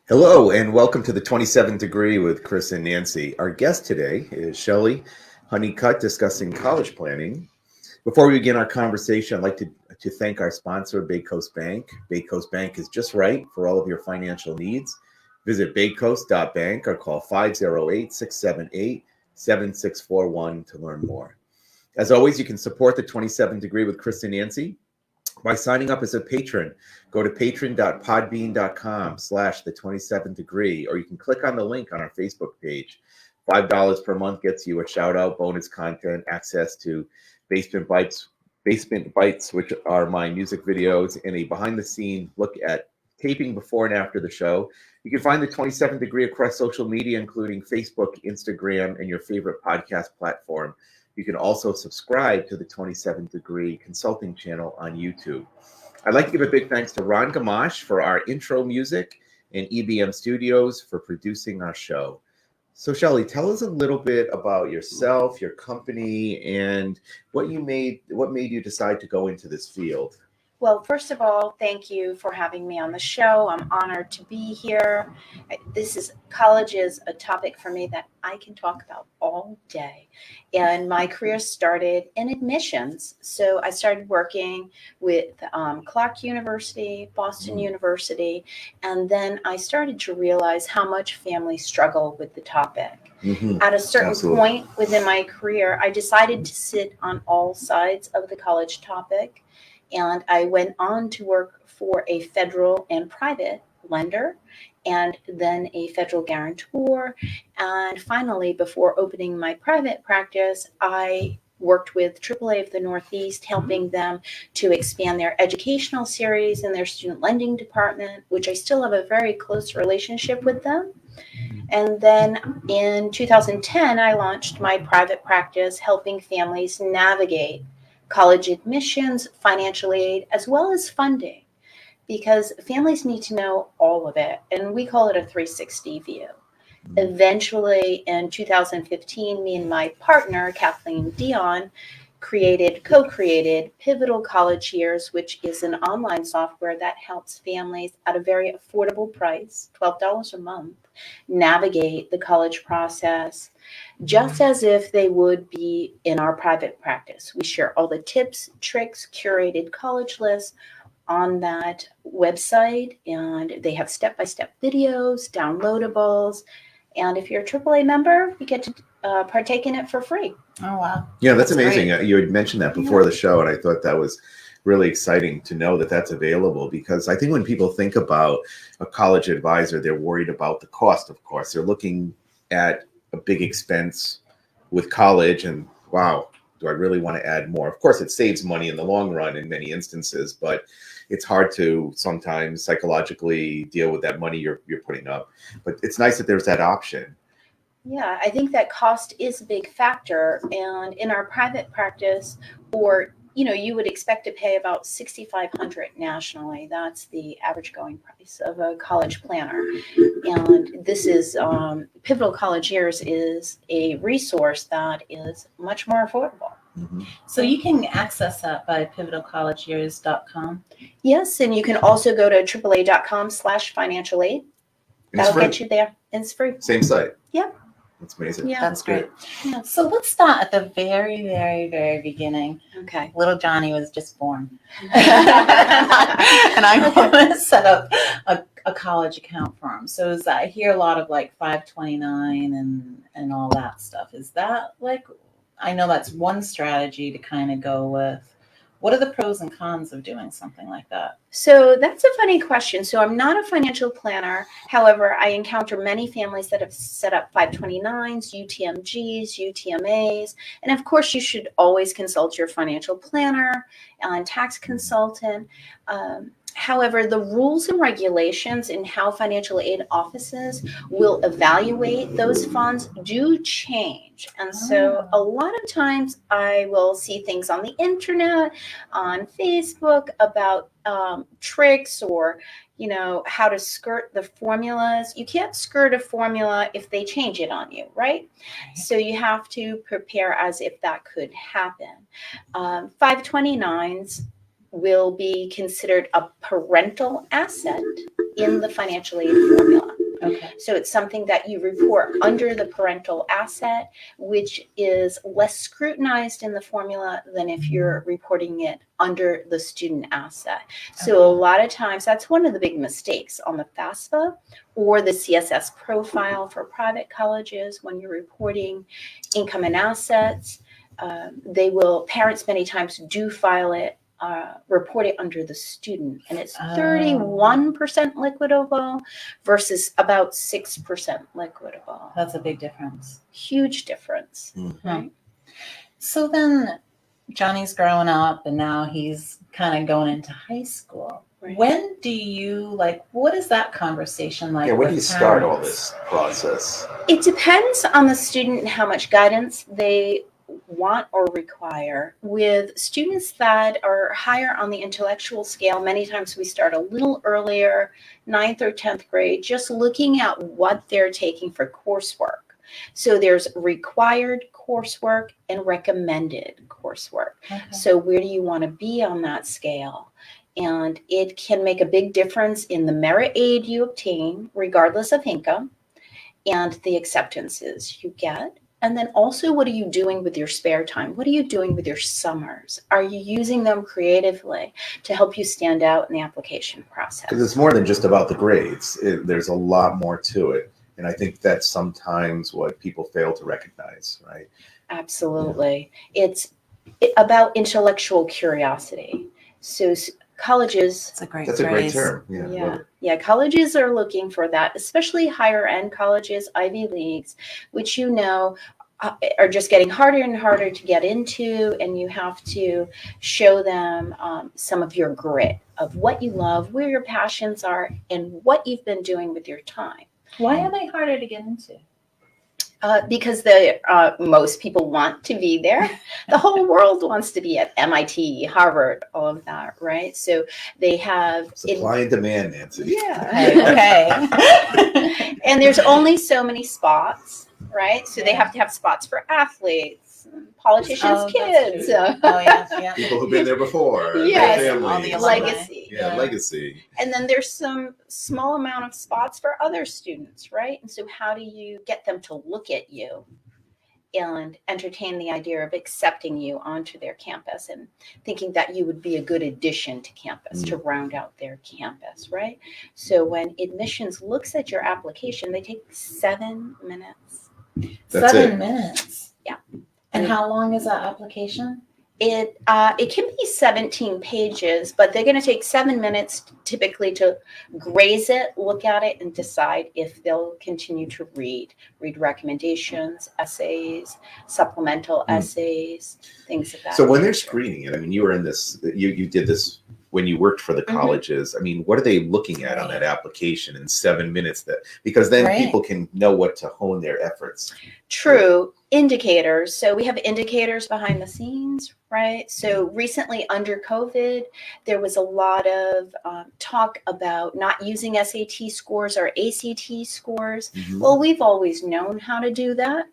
Hello and welcome to the 27th Degree with Chris and Nancy. Our guest today is Shelley Honeycutt discussing college planning. Before we begin our conversation, I'd like to thank our sponsor, Bay Coast Bank. Bay Coast Bank is just right for all of your financial needs. Visit baycoast.bank or call 508-678-7641 to learn more. As always, you can support the 27th Degree with Chris and Nancy by signing up as a patron. Go to patron.podbean.com/the27th degree, or you can click on the link on our Facebook page. $5 per month gets you a shout out, bonus content, access to Basement Bites, which are my music videos, and a behind the scene look at taping before and after the show. You can find the 27th Degree across social media, including Facebook, Instagram, and your favorite podcast platform. You can also subscribe to the 27th Degree Consulting channel on YouTube. I'd like to give a big thanks to Ron Gamache for our intro music and EBM Studios for producing our show. So Shelley, tell us a little bit about yourself, your company, and what made you decide to go into this field. Well, first of all, thank you for having me on the show. I'm honored to be here. College is a topic for me that I can talk about all day. And my career started in admissions. So I started working with Clark University, Boston University, and then I started to realize how much families struggle with the topic. At a certain point within my career, I decided to sit on all sides of the college topic. And I went on to work for a federal and private lender, and then a federal guarantor. And finally, before opening my private practice, I worked with AAA of the Northeast, helping them to expand their educational series and their student lending department, which I still have a very close relationship with them. And then in 2010, I launched my private practice, helping families navigate college admissions, financial aid, as well as funding, because families need to know all of it. And we call it a 360 view. Eventually, in 2015, me and my partner, Kathleen Dion, co-created Pivotal College Years, which is an online software that helps families at a very affordable price, $12 a month, navigate the college process just as if they would be in our private practice. We share all the tips, tricks, curated college lists on that website, and they have step-by-step videos, downloadables, and if you're a AAA member, you get to partake in it for free. Oh, wow. Yeah, that's amazing. Great. You had mentioned that before the show, and I thought that was really exciting to know that that's available, because I think when people think about a college advisor, they're worried about the cost, of course. They're looking at a big expense with college, and wow, do I really want to add more? Of course, it saves money in the long run in many instances, but it's hard to sometimes psychologically deal with that money you're putting up. But it's nice that there's that option. Yeah, I think that cost is a big factor. And in our private practice, you would expect to pay about $6,500 nationally. That's the average going price of a college planner. And this is Pivotal College Years is a resource that is much more affordable. So you can access that by pivotalcollegeyears.com. Yes, and you can also go to AAA.com/financial aid. That'll get you there. And it's free. Same site. Yeah. That's amazing. Yeah, that's great. Yeah. So let's start at the very, very, very beginning. Okay. Little Johnny was just born. And I want to set up a college account for him. So I hear a lot of like 529 and all that stuff. Is that like, I know that's one strategy to kind of go with. What are the pros and cons of doing something like that? So that's a funny question. So I'm not a financial planner. However, I encounter many families that have set up 529s, UTMGs, UTMAs. And of course, you should always consult your financial planner and tax consultant. However, the rules and regulations in how financial aid offices will evaluate those funds do change. And so a lot of times I will see things on the internet, on Facebook about tricks or, how to skirt the formulas. You can't skirt a formula if they change it on you, right? So you have to prepare as if that could happen. 529s will be considered a parental asset in the financial aid formula. Okay. So it's something that you report under the parental asset, which is less scrutinized in the formula than if you're reporting it under the student asset. So a lot of times that's one of the big mistakes on the FAFSA or the CSS profile for private colleges when you're reporting income and assets. Parents many times do file it, report it under the student, and it's 31% liquidable versus about 6% liquidable. That's a big difference. Huge difference. Right? So then Johnny's growing up and now he's kind of going into high school. Right. When do you, what is that conversation like? Yeah, when do you start all parents? this process? It depends on the student and how much guidance they want or require. With students that are higher on the intellectual scale, many times we start a little earlier, 9th or 10th grade, just looking at what they're taking for coursework. So there's required coursework and recommended coursework. Okay. So where do you want to be on that scale? And it can make a big difference in the merit aid you obtain, regardless of income, and the acceptances you get. And then also, what are you doing with your spare time? What are you doing with your summers? Are you using them creatively to help you stand out in the application process? Because it's more than just about the grades. There's a lot more to it. And I think that's sometimes what people fail to recognize, right? Absolutely. Yeah. It's about intellectual curiosity. So colleges. That's a great term. Yeah. Colleges are looking for that, especially higher end colleges, Ivy Leagues, which are just getting harder and harder to get into, and you have to show them some of your grit of what you love, where your passions are, and what you've been doing with your time. Why are they harder to get into? Because most people want to be there. The whole world wants to be at MIT, Harvard, all of that, right? So they have supply and demand, Nancy. Yeah. Okay. And there's only so many spots, right? So they have to have spots for athletes, politicians' kids. People who've been there before. Yes, families. Legacy. Legacy. And then there's some small amount of spots for other students, right? And so how do you get them to look at you and entertain the idea of accepting you onto their campus and thinking that you would be a good addition to campus to round out their campus, right? So when admissions looks at your application, they take 7 minutes. That's 7 minutes? Yeah. And how long is that application? It can be 17 pages, but they're going to take 7 minutes typically to graze it, look at it, and decide if they'll continue to read recommendations, essays, supplemental essays, things of that. So when they're screening it, I mean, you were in this, you did this when you worked for the colleges. I mean, what are they looking at on that application in 7 minutes? Because then people can know what to hone their efforts. True. Indicators. So we have indicators behind the scenes, right? So recently under COVID, there was a lot of talk about not using SAT scores or ACT scores. Well, we've always known how to do that.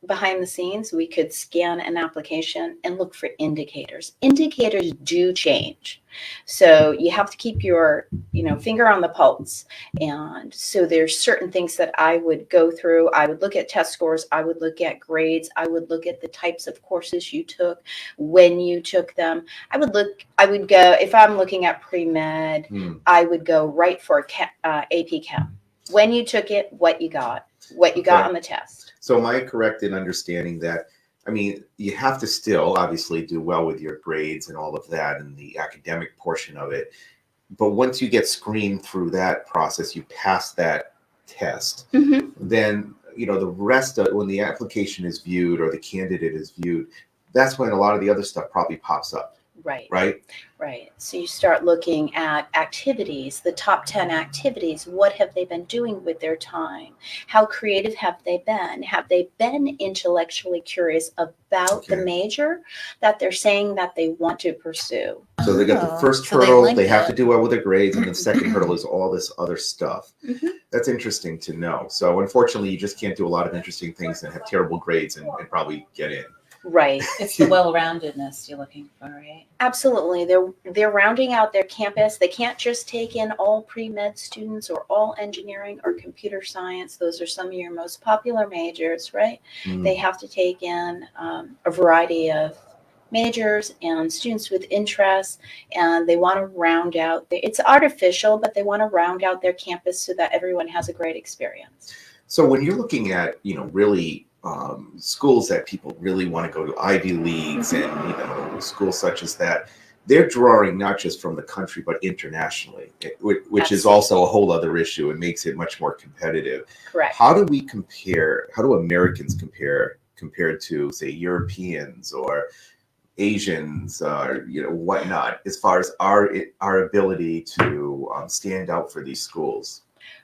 Behind the scenes, we could scan an application and look for indicators. Indicators do change. So you have to keep your, finger on the pulse. And so there's certain things that I would go through. I would look at test scores. I would look at grades. I would look at the types of courses you took, when you took them. I would go, if I'm looking at pre-med, I would go right for AP Chem. When you took it, what you got on the test. So am I correct in understanding that, I mean, you have to still obviously do well with your grades and all of that and the academic portion of it. But once you get screened through that process, you pass that test, then, the rest of when the application is viewed or the candidate is viewed, that's when a lot of the other stuff probably pops up. Right. right? Right. So you start looking at activities, the top 10 activities. What have they been doing with their time? How creative have they been? Have they been intellectually curious about the Okay. major that they're saying that they want to pursue? So they got the first So they hurdle, linked they have to it. do well with their grades, and the second hurdle is all this other stuff. Mhm. That's interesting to know. So unfortunately, you just can't do a lot of interesting things and have terrible grades and probably get in. Right. It's the well-roundedness you're looking for, right? Absolutely. They're rounding out their campus. They can't just take in all pre-med students or all engineering or computer science. Those are some of your most popular majors, right? Mm. They have to take in a variety of majors and students with interests, and they want to round out it's artificial, but they want to round out their campus so that everyone has a great experience. So when you're looking at, really schools that people really want to go to, Ivy Leagues and, schools such as that, they're drawing not just from the country, but internationally, which is also a whole other issue. It makes it much more competitive. Correct. How do we compare? How do Americans compare compared to, say, Europeans or Asians, whatnot, as far as our ability to stand out for these schools?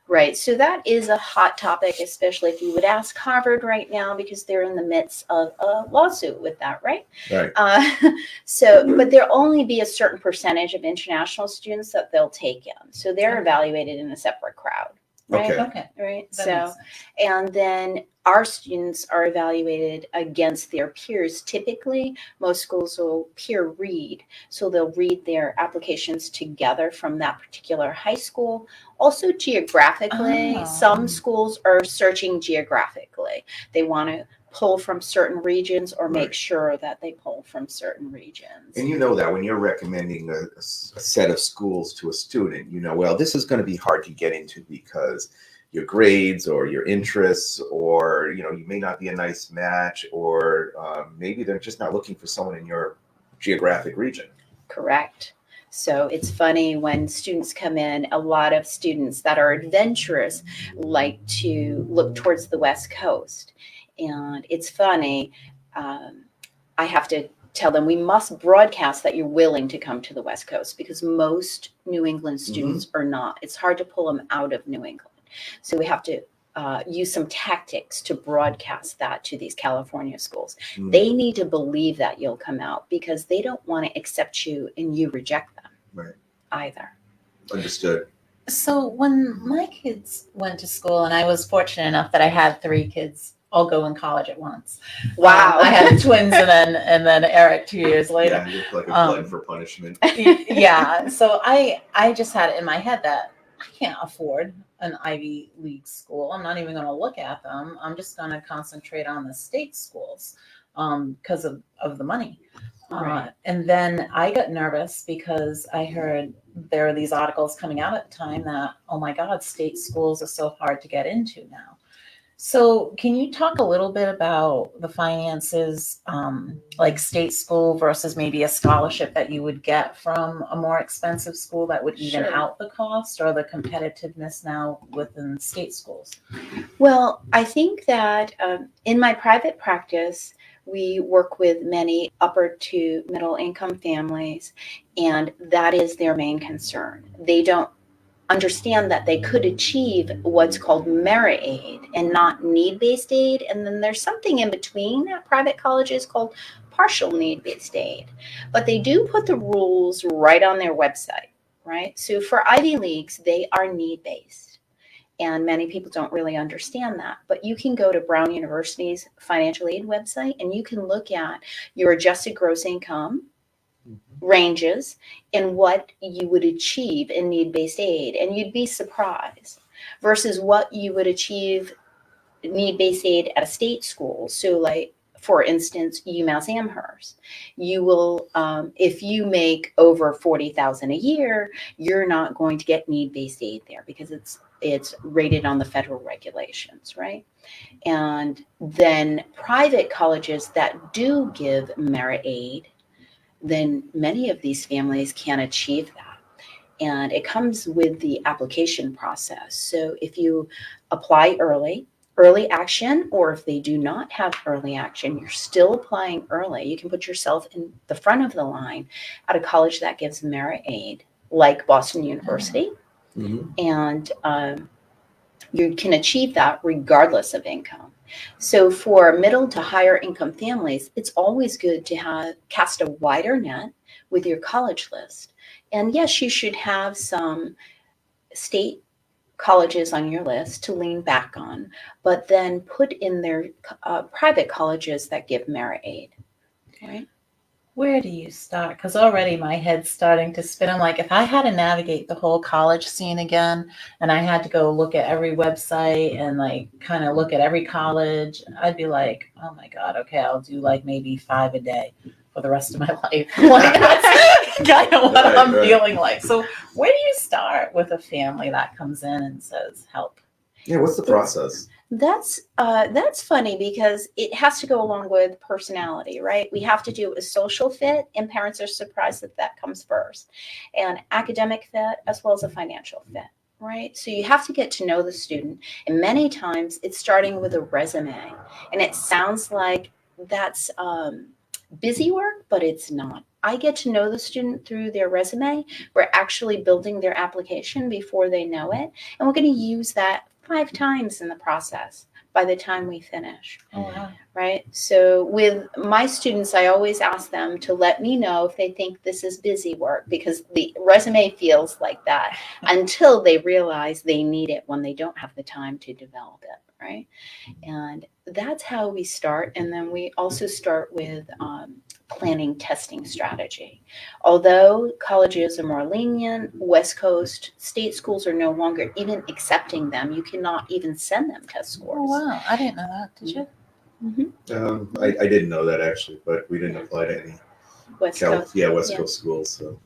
Right. So that is a hot topic, especially if you would ask Harvard right now, because they're in the midst of a lawsuit with that, right? Right. But there'll only be a certain percentage of international students that they'll take in. So they're Okay. evaluated in a separate crowd. Right. Okay. Okay. Right. That So, makes sense. and then our students are evaluated against their peers. Typically, most schools will peer read. So they'll read their applications together from that particular high school. Also geographically, Oh. some schools are searching geographically. They want to pull from certain regions or make Right. sure that they pull from certain regions. And you know that when you're recommending a set of schools to a student, well, this is going to be hard to get into because your grades or your interests, or you may not be a nice match, or maybe they're just not looking for someone in your geographic region. Correct. So it's funny when students come in, a lot of students that are adventurous like to look towards the West Coast. And it's funny, I have to tell them we must broadcast that you're willing to come to the West Coast, because most New England students are not. It's hard to pull them out of New England. So we have to use some tactics to broadcast that to these California schools. Mm. They need to believe that you'll come out, because they don't want to accept you and you reject them. Right. Either. Understood. So when my kids went to school, and I was fortunate enough that I had 3 kids all go in college at once. Wow. I had twins and then Eric 2 years later. Yeah, you look like a blood for punishment. Yeah. So I just had it in my head that I can't afford an Ivy League school. I'm not even going to look at them. I'm just going to concentrate on the state schools because of the money. Right. And then I got nervous because I heard there are these articles coming out at the time that, oh my God, state schools are so hard to get into now. So can you talk a little bit about the finances, like state school versus maybe a scholarship that you would get from a more expensive school that would even Sure. out the cost, or the competitiveness now within state schools? Well, I think that in my private practice, we work with many upper to middle income families, and that is their main concern. They don't understand that they could achieve what's called merit aid and not need-based aid. And then there's something in between at private colleges called partial need-based aid. But they do put the rules right on their website, right? So for Ivy Leagues, they are need-based. And many people don't really understand that. But you can go to Brown University's financial aid website and you can look at your adjusted gross income ranges and what you would achieve in need-based aid, and you'd be surprised versus what you would achieve need-based aid at a state school. So like, for instance, UMass Amherst, you will, if you make over $40,000 a year, you're not going to get need-based aid there because it's rated on the federal regulations, right? And then private colleges that do give merit aid, then many of these families can achieve that. And it comes with the application process. So if you apply early, early action, or if they do not have early action, you're still applying early. You can put yourself in the front of the line at a college that gives merit aid, like Boston University. Mhm. And you can achieve that regardless of income. So for middle to higher income families, it's always good to cast a wider net with your college list. And yes, you should have some state colleges on your list to lean back on, but then put in their private colleges that give merit aid, right? Where do you start? Because already my head's starting to spin. I'm like, if I had to navigate the whole college scene again and I had to go look at every website and like kind of look at every college, I'd be like, oh my God, okay, I'll do like maybe 5 a day for the rest of my life. Like, that's kind of what I'm feeling like. So where do you start with a family that comes in and says, help? Yeah, what's the process? That's funny because it has to go along with personality, right? We have to do a social fit, and parents are surprised that comes first, and academic fit as well as a financial fit, right? So you have to get to know the student, and many times it's starting with a resume, and it sounds like that's busy work, but it's not. I get to know the student through their resume. We're actually building their application before they know it, and we're going to use that 5 times in the process by the time we finish. Oh, wow. Right? So with my students, I always ask them to let me know if they think this is busy work, because the resume feels like that until they realize they need it when they don't have the time to develop it, right? And that's how we start. And then we also start with planning testing strategy. Although colleges are more lenient, West Coast state schools are no longer even accepting them. You cannot even send them test scores. Oh, wow. I didn't know that. Did you? Mm-hmm. I didn't know that actually, but we didn't apply to any West Coast. West Coast schools. So.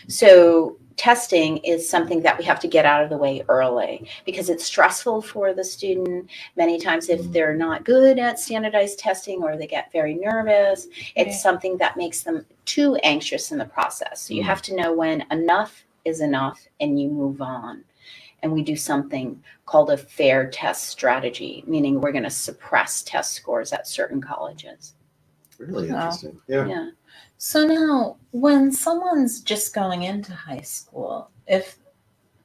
So testing is something that we have to get out of the way early because it's stressful for the student. Many times if they're not good at standardized testing or they get very nervous, it's something that makes them too anxious in the process. So you have to know when enough is enough and you move on. And we do something called a fair test strategy, meaning we're going to suppress test scores at certain colleges. Really interesting. Yeah. So now, when someone's just going into high school, if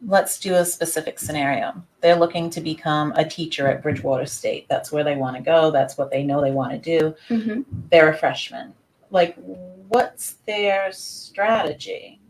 let's do a specific scenario, they're looking to become a teacher at Bridgewater State. That's where they want to go. That's what they know they want to do. Mm-hmm. They're a freshman. Like, what's their strategy?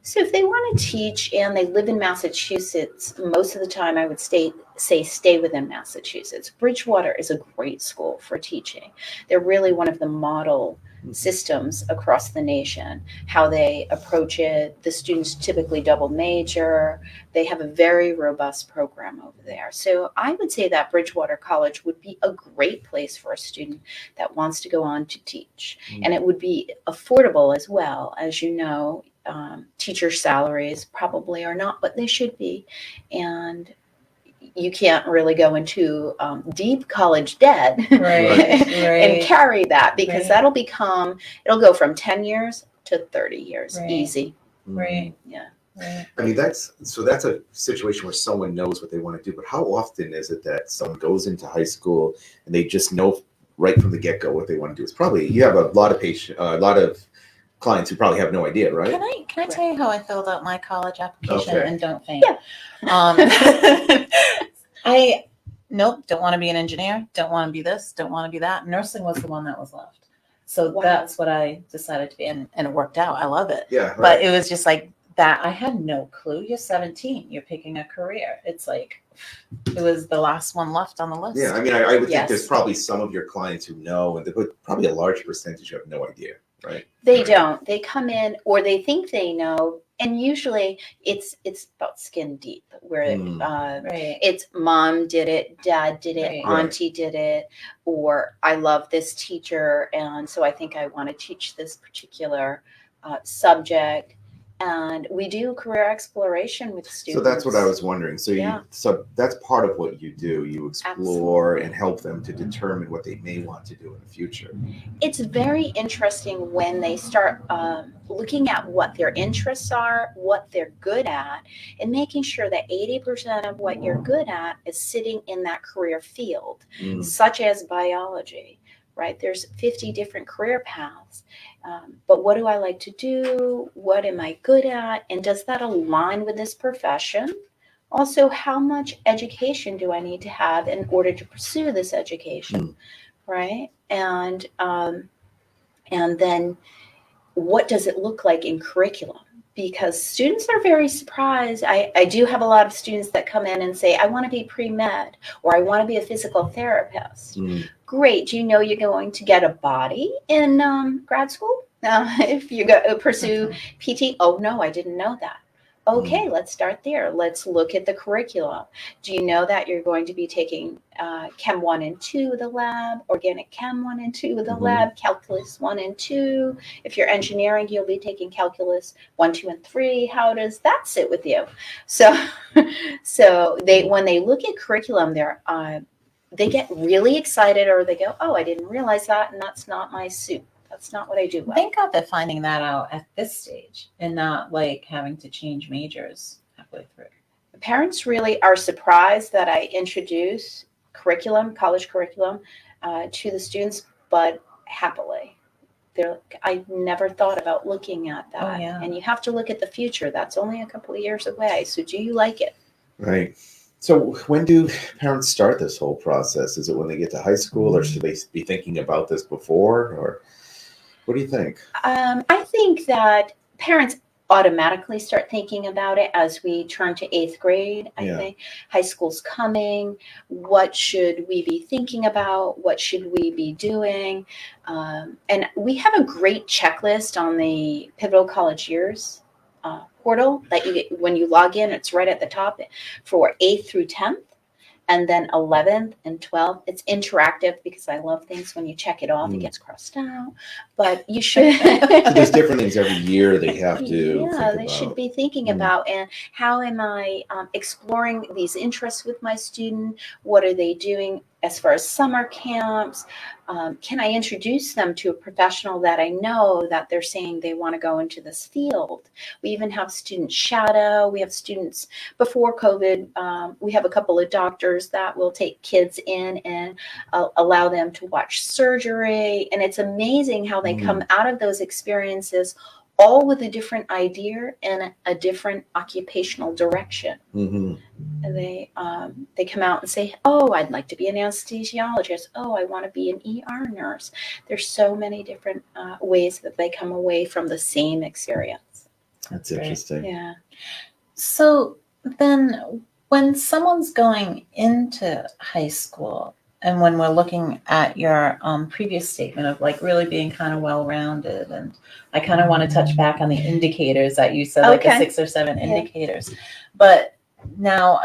So if they want to teach and they live in Massachusetts, most of the time I would say stay within Massachusetts. Bridgewater is a great school for teaching. They're really one of the model systems across the nation, how they approach it. The students typically double major. They have a very robust program over there. So I would say that Bridgewater College would be a great place for a student that wants to go on to teach. And it would be affordable as well. As you know, teacher salaries probably are not what they should be. And you can't really go into deep college debt and carry that, because it'll go from 10 years to 30 years easy. Right. Yeah. Right. I mean, that's a situation where someone knows what they want to do, but how often is it that someone goes into high school and they just know right from the get-go what they want to do? It's probably, you have a lot of clients who probably have no idea, right? Can I tell you how I filled out my college application? Okay. And don't faint. Yeah. Don't want to be an engineer, don't want to be this, don't want to be that. Nursing was the one that was left. So that's what I decided to be, and it worked out. I love it. Yeah. Right. But it was just like that. I had no clue. You're 17, you're picking a career. It's like, it was the last one left on the list. Yeah. I mean, I would think there's probably some of your clients who know, but probably a large percentage who have no idea, right? They don't. They come in or they think they know. And usually it's about skin deep, where it's mom did it, dad did it, auntie did it, or I love this teacher, and so I think I want to teach this particular subject. And we do career exploration with So students. that's what I was wondering. So Yeah. so that's part of what you do. You explore Absolutely. and help them to determine what they may want to do in the future. It's very interesting when they start looking at what their interests are, what they're good at, and making sure that 80% of what you're good at is sitting in that career field, such as biology, right? There's 50 different career paths. But what do I like to do? What am I good at? And does that align with this profession? Also, how much education do I need to have in order to pursue this education, right? And then what does it look like in curriculum? Because students are very surprised. I do have a lot of students that come in and say, I want to be pre-med, or I want to be a physical therapist. Great. Do you know you're going to get a body in grad school if you go pursue PT? Oh, no, I didn't know that. Okay, let's start there. Let's look at the curriculum. Do you know that you're going to be taking Chem 1 and 2 of the lab, Organic Chem 1 and 2 of the lab, Calculus 1 and 2? If you're engineering, you'll be taking Calculus 1, 2, and 3. How does that sit with you? So when they look at curriculum, they get really excited, or they go, oh, I didn't realize that, and that's not my suit. That's not what I do well. Thank God they're finding that out at this stage and not like having to change majors halfway through. Parents really are surprised that I introduce curriculum, college curriculum, to the students, but happily. They're like, I never thought about looking at that. Oh, yeah. And you have to look at the future. That's only a couple of years away. So do you like it? Right. So when do parents start this whole process? Is it when they get to high school, or should they be thinking about this before, or what do you think? I think that parents automatically start thinking about it as we turn to 8th grade. I think high school's coming. What should we be thinking about? What should we be doing? And we have a great checklist on the Pivotal College Years portal that you get when you log in. It's right at the top for 8th through 10th. And then 11th and 12th, it's interactive because I love things when you check it off, it gets crossed out. But you should. So there's different things every year they have to. Yeah, they should be thinking about, and how am I exploring these interests with my student? What are they doing as far as summer camps? Can I introduce them to a professional that I know that they're saying they want to go into this field? We even have students shadow. We have students before COVID. We have a couple of doctors that will take kids in and allow them to watch surgery. And it's amazing how they come out of those experiences all with a different idea and a different occupational direction. And they come out and say, oh, I'd like to be an anesthesiologist. Oh, I want to be an ER nurse. There's so many different ways that they come away from the same experience. That's interesting. Yeah. So then when someone's going into high school, and when we're looking at your previous statement of like really being kind of well-rounded, and I kind of want to touch back on the indicators that you said, like the 6 or 7 indicators. But now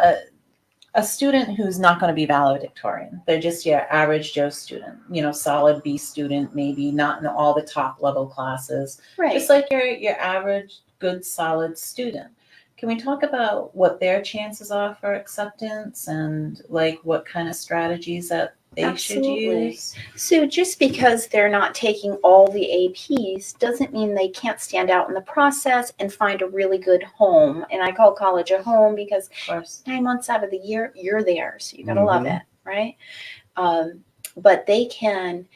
a student who's not going to be valedictorian, they're just your average Joe student, solid B student, maybe not in all the top level classes, just like your average good solid student. Can we talk about what their chances are for acceptance and like what kind of strategies that they should use? So just because they're not taking all the APs doesn't mean they can't stand out in the process and find a really good home. And I call college a home because 9 months out of the year, you're there. So you got to love it, right? But they can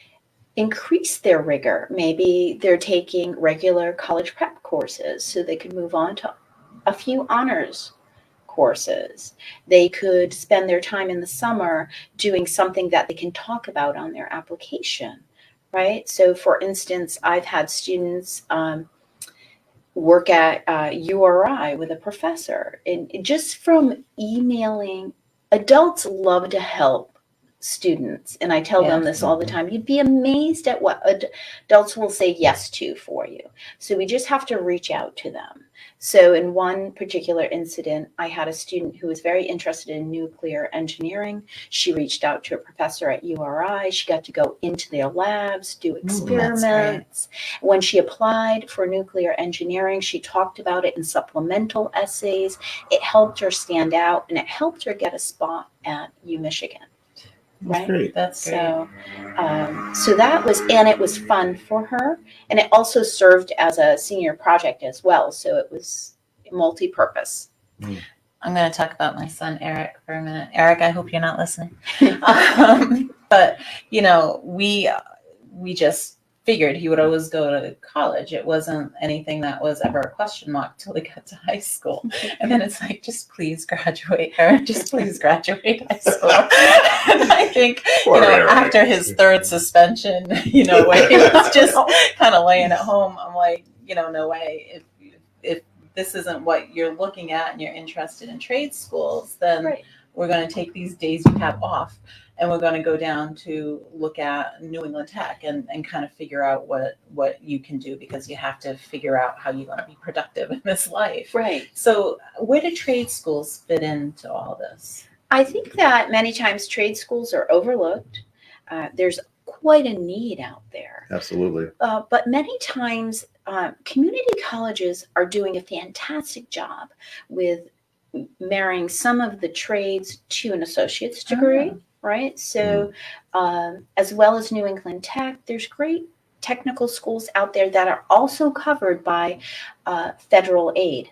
increase their rigor. Maybe they're taking regular college prep courses so they could move on to a few honors courses. They could spend their time in the summer doing something that they can talk about on their application, right? So for instance, I've had students work at URI with a professor, and just from emailing, adults love to help students, and I tell them Yeah. this all the time, you'd be amazed at what adults will say yes to for you. So we just have to reach out to them. So in one particular incident, I had a student who was very interested in nuclear engineering. She reached out to a professor at URI. She got to go into their labs, do experiments. When she applied for nuclear engineering, she talked about it in supplemental essays. It helped her stand out, and it helped her get a spot at UMichigan. That's great. That's great. So that was, and it was fun for her, and it also served as a senior project as well. So it was multi-purpose. I'm going to talk about my son, Eric, for a minute. Eric, I hope you're not listening. But, you know, we just figured he would always go to college. It wasn't anything that was ever a question mark till he got to high school. And then it's like, just please graduate, Eric. Just please graduate high school. And I think, you know, after his third suspension, you know, where he was just kind of laying at home, I'm like, you know, no way. If this isn't what you're looking at and you're interested in trade schools, then we're going to take these days you have off and we're going to go down to look at New England Tech and kind of figure out what you can do, because you have to figure out how you're going to be productive in this life. Right. So where do trade schools fit into all this? I think that many times trade schools are overlooked. There's quite a need out there. Absolutely. But many times community colleges are doing a fantastic job with marrying some of the trades to an associate's degree, right? So as well as New England Tech, there's great technical schools out there that are also covered by federal aid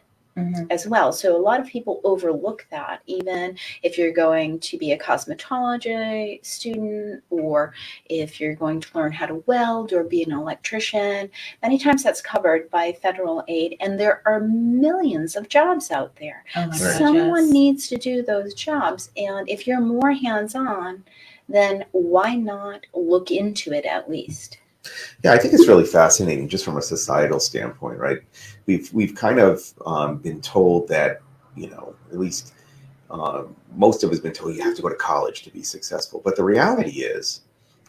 as well. So a lot of people overlook that, even if you're going to be a cosmetology student, or if you're going to learn how to weld or be an electrician. Many times that's covered by federal aid, and there are millions of jobs out there. Someone needs to do those jobs, and if you're more hands-on, then why not look into it at least? Yeah, I think it's really fascinating just from a societal standpoint, right? We've kind of been told that, you know, at least most of us have been told you have to go to college to be successful. But the reality is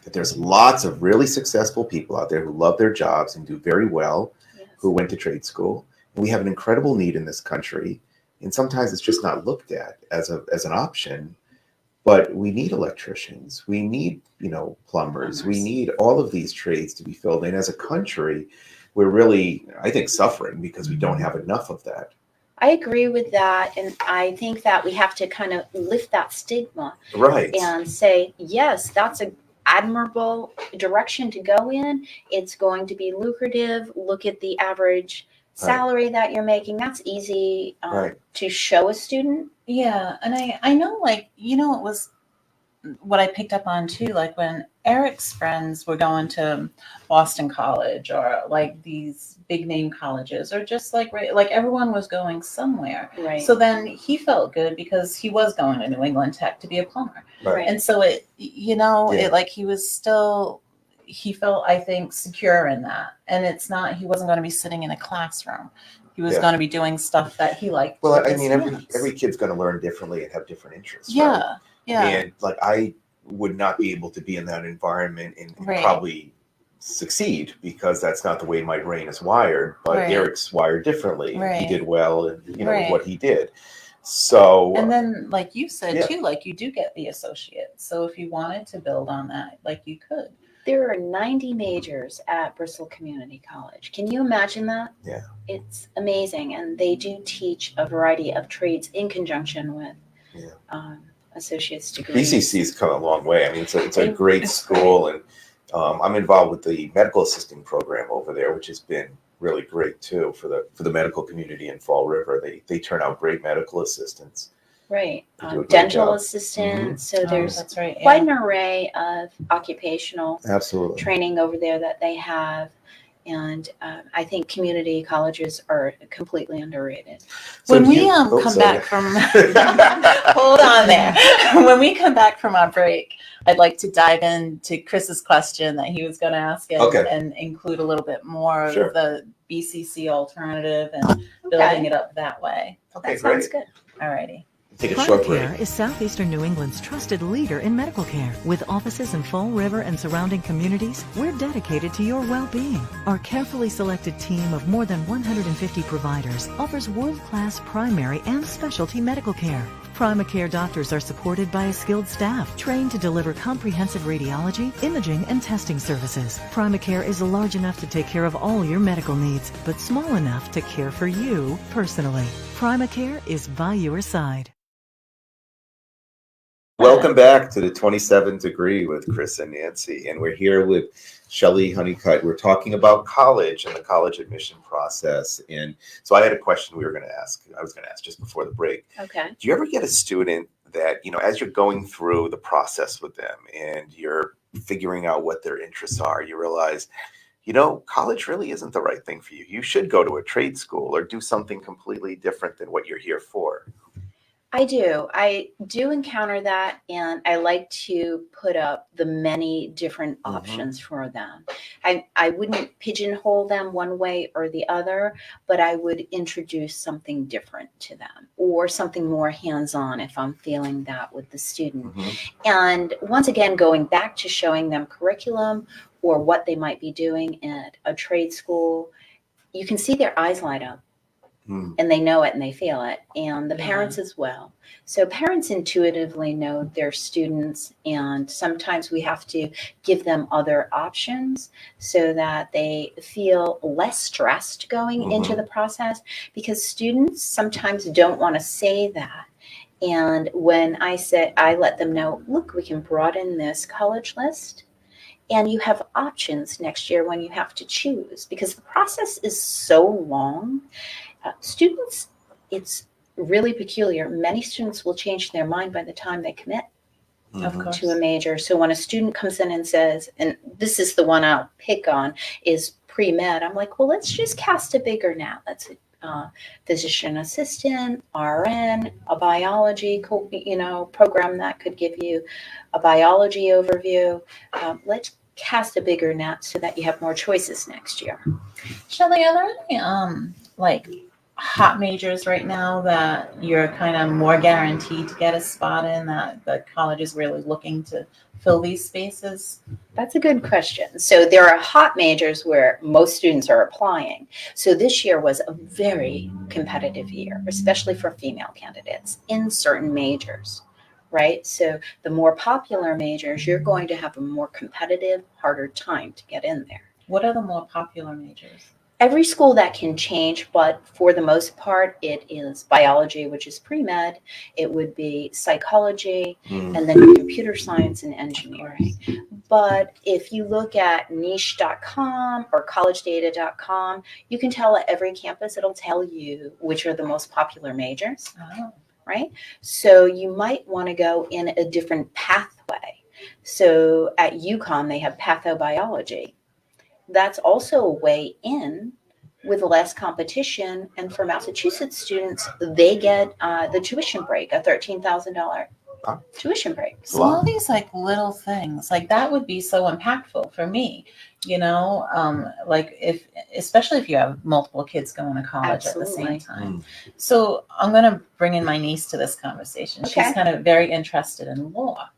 that there's lots of really successful people out there who love their jobs and do very well, who went to trade school. And we have an incredible need in this country. And sometimes it's just not looked at as an option. But we need electricians, we need, you know, plumbers, we need all of these trades to be filled in. As a country, we're really, I think, suffering because we don't have enough of that. I agree with that. And I think that we have to kind of lift that stigma. Right. And say, yes, that's an admirable direction to go in. It's going to be lucrative. Look at the average salary that you're making. That's easy to show a student. Yeah, and I know, like, you know, it was what I picked up on too, like when Eric's friends were going to Boston College or like these big name colleges, or just like everyone was going somewhere. Right. So then he felt good because he was going to New England Tech to be a plumber. Right. And so it, you know, it like he felt, I think, secure in that. And it's not, he wasn't going to be sitting in a classroom. He was going to be doing stuff that he liked. Well, I mean, every kid's going to learn differently and have different interests. Yeah, right? yeah. And like, I would not be able to be in that environment and probably succeed, because that's not the way my brain is wired. But Eric's wired differently. Right. He did well, and you know what he did. So, and then, like you said too, like you do get the associate. So if you wanted to build on that, like you could. There are 90 majors at Bristol Community College. Can you imagine that? Yeah. It's amazing. And they do teach a variety of trades in conjunction with associate's degrees. BCC's come a long way. I mean, it's a great school, and I'm involved with the medical assisting program over there, which has been really great too for the medical community in Fall River. They turn out great medical assistants. Right. Dental assistants. So there's quite an array of occupational training over there that they have. And I think community colleges are completely underrated. So when we come back from hold on there. When we come back from our break, I'd like to dive into Chris's question that he was going to ask and include a little bit more of the BCC alternative and building it up that way. Okay, that sounds good. All righty. Take a short break. PrimaCare is Southeastern New England's trusted leader in medical care. With offices in Fall River and surrounding communities, we're dedicated to your well-being. Our carefully selected team of more than 150 providers offers world-class primary and specialty medical care. PrimaCare doctors are supported by a skilled staff trained to deliver comprehensive radiology, imaging, and testing services. PrimaCare is large enough to take care of all your medical needs, but small enough to care for you personally. PrimaCare is by your side. Welcome back to the 27th Degree with Chris and Nancy, and we're here with Shelley Honeycutt. We're talking about college and the college admission process. And so I had a question I was going to ask just before the break. Okay. Do you ever get a student that, as you're going through the process with them and you're figuring out what their interests are, you realize, college really isn't the right thing for you. You should go to a trade school or do something completely different than what you're here for. I do encounter that, and I like to put up the many different options for them. I wouldn't pigeonhole them one way or the other, but I would introduce something different to them or something more hands-on if I'm feeling that with the student. And once again, going back to showing them curriculum or what they might be doing at a trade school, you can see their eyes light up. And they know it and they feel it, and the parents as well. So parents intuitively know their students, and sometimes we have to give them other options so that they feel less stressed going into the process, because students sometimes don't want to say that. And when I let them know, look, we can broaden this college list. And you have options next year when you have to choose, because the process is so long. Students, it's really peculiar. Many students will change their mind by the time they commit to a major. So when a student comes in and says, and this is the one I'll pick on, is pre-med, I'm like, well, let's just cast a bigger net. Let's physician assistant, RN, a biology program that could give you a biology overview. Let's cast a bigger net so that you have more choices next year. Shelley, are there any hot majors right now that you're kind of more guaranteed to get a spot in, that the college is really looking to fill these spaces? That's a good question. So there are hot majors where most students are applying. So this year was a very competitive year, especially for female candidates in certain majors, right? So the more popular majors, you're going to have a more competitive, harder time to get in there. What are the more popular majors? Every school that can change, but for the most part, it is biology, which is pre-med. It would be psychology, and then computer science and engineering. But if you look at niche.com or collegedata.com, you can tell at every campus, it'll tell you which are the most popular majors, right? So you might want to go in a different pathway. So at UConn, they have pathobiology. That's also a way in with less competition. And for Massachusetts students, they get the tuition break, a $13,000 tuition break. So all these little things that would be so impactful for me, especially if you have multiple kids going to college at the same time. So I'm going to bring in my niece to this conversation. Okay. She's kind of very interested in law.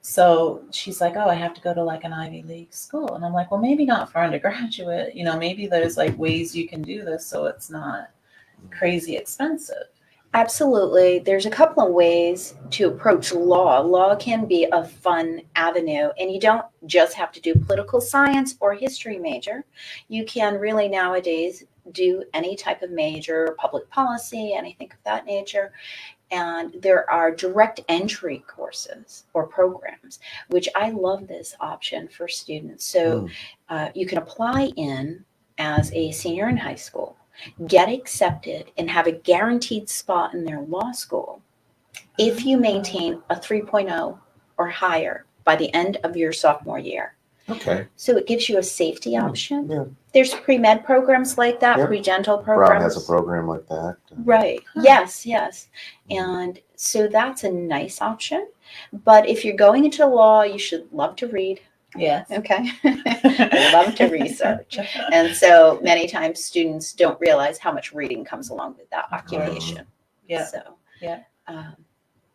So she's like, oh, I have to go to an Ivy League school. And I'm like, well, maybe not for undergraduate. Maybe there's ways you can do this so it's not crazy expensive. Absolutely. There's a couple of ways to approach law. Law can be a fun avenue, and you don't just have to do political science or history major. You can really nowadays do any type of major, public policy, anything of that nature. And there are direct entry courses or programs, which I love this option for students. So you can apply in as a senior in high school, get accepted, and have a guaranteed spot in their law school if you maintain a 3.0 or higher by the end of your sophomore year. Okay. So it gives you a safety option. Yeah. There's pre-med programs like that, pre-dental programs. Brown has a program like that. Right. Yes. And so that's a nice option. But if you're going into law, you should love to read. Yes. Okay. Love to research. And so many times students don't realize how much reading comes along with that occupation. Yeah. So,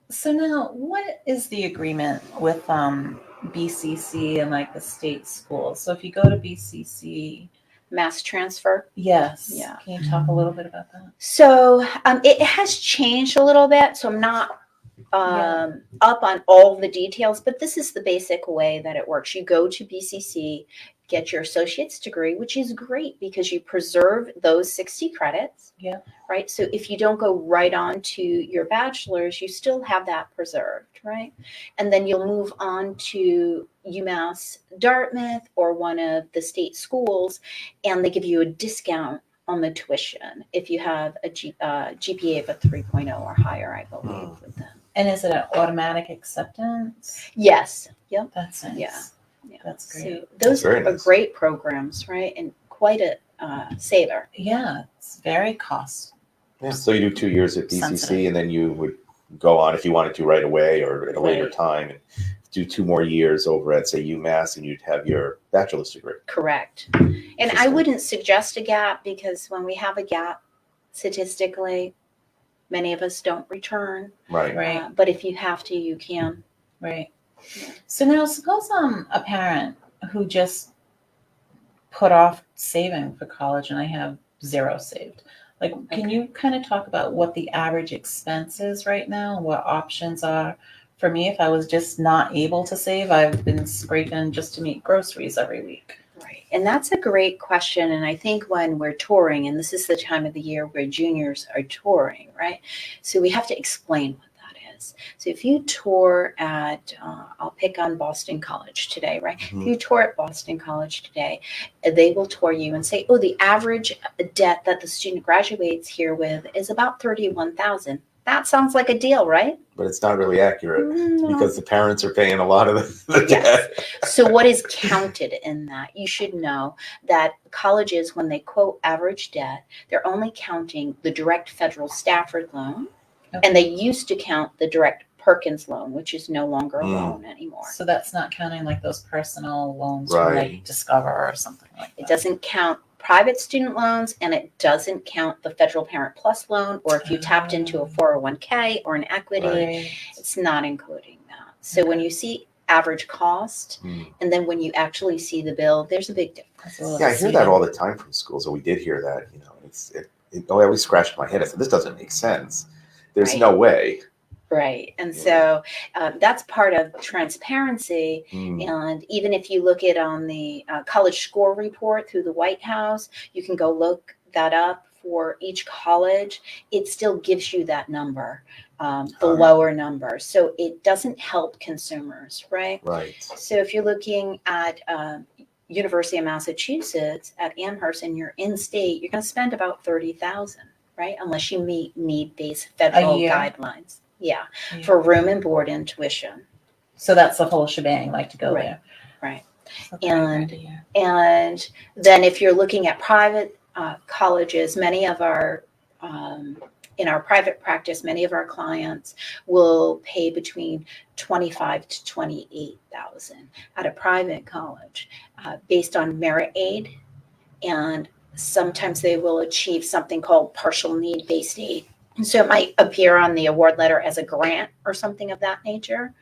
So now, what is the agreement with BCC and like the state schools? So if you go to BCC, Mass transfer. yes, Yeah. can you talk a little bit about that? So it has changed a little bit. So I'm not up on all the details, but this is the basic way that it works. You go to BCC, get your associate's degree, which is great because you preserve those 60 credits. Yeah. Right. So if you don't go right on to your bachelor's, you still have that preserved. Right. And then you'll move on to UMass Dartmouth or one of the state schools, and they give you a discount on the tuition if you have a GPA of a 3.0 or higher, I believe, with them. And is it an automatic acceptance? Yes. Yep. That's nice. Yeah. That's great. So those very are nice. great programs, right? And quite a saver. Yeah, it's very cost. Yeah. So you do 2 years at BCC, Sensitive. and then you would go on if you wanted to right away or at a later Right. time, and do 2 more years over at, say, UMass, and you'd have your bachelor's degree. Correct. And I Interesting. wouldn't suggest a gap because when we have a gap, statistically, many of us don't return. Right. Right. But if you have to, you can. Right. Yeah. So now suppose a parent who just put off saving for college and I have zero saved. Like, can you kind of talk about what the average expense is right now and what options are? For me, if I was just not able to save, I've been scraping just to meet groceries every week. Right. And that's a great question. And I think when we're touring, and this is the time of the year where juniors are touring, right? So we have to explain what that is. So if you tour at, I'll pick on Boston College today, right? Mhm. If you tour at Boston College today, they will tour you and say, oh, the average debt that the student graduates here with is about $31,000. That sounds like a deal, right? But it's not really accurate No. because the parents are paying a lot of the Yes. debt. So what is counted in that? You should know that colleges, when they quote average debt, they're only counting the direct federal Stafford loan, Okay. and they used to count the direct Perkins loan, which is no longer a loan anymore. So that's not counting like those personal loans from like Right. Discover or something like that. It doesn't count private student loans, and it doesn't count the federal Parent Plus loan, or if you tapped into a 401k or an equity, Right. it's not including that. So when you see average cost, and then when you actually see the bill, there's a big difference. That's a little Yeah, I hear that deceiving. all the time from schools. So we did hear that. I always scratched my head. I said, this doesn't make sense. There's Right. no way. Right. And so that's part of transparency. And even if you look at on the college score report through the White House, you can go look that up for each college. It still gives you that number, the lower number. So it doesn't help consumers, right? Right. So if you're looking at University of Massachusetts at Amherst and you're in state, you're going to spend about $30,000, right? Unless you meet need-based federal year? guidelines. Yeah, Yeah. for room and board and tuition. So that's the whole shebang, like to go Right. there. Right. So And- $30,000 a year. And then if you're looking at private colleges, many of our in our private practice, many of our clients will pay between $25,000 to $28,000 at a private college based on merit aid, and sometimes they will achieve something called partial need-based aid. So it might appear on the award letter as a grant or something of that nature,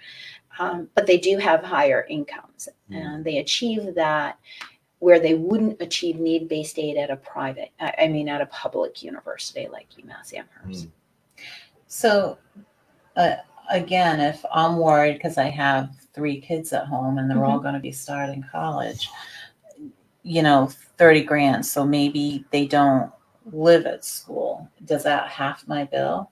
but they do have higher incomes, and they achieve that where they wouldn't achieve need-based aid at a private, at a public university like UMass Amherst. So again, if I'm worried because I have 3 kids at home and they're all going to be starting college, 30 grand. So maybe they don't live at school. Does that half my bill?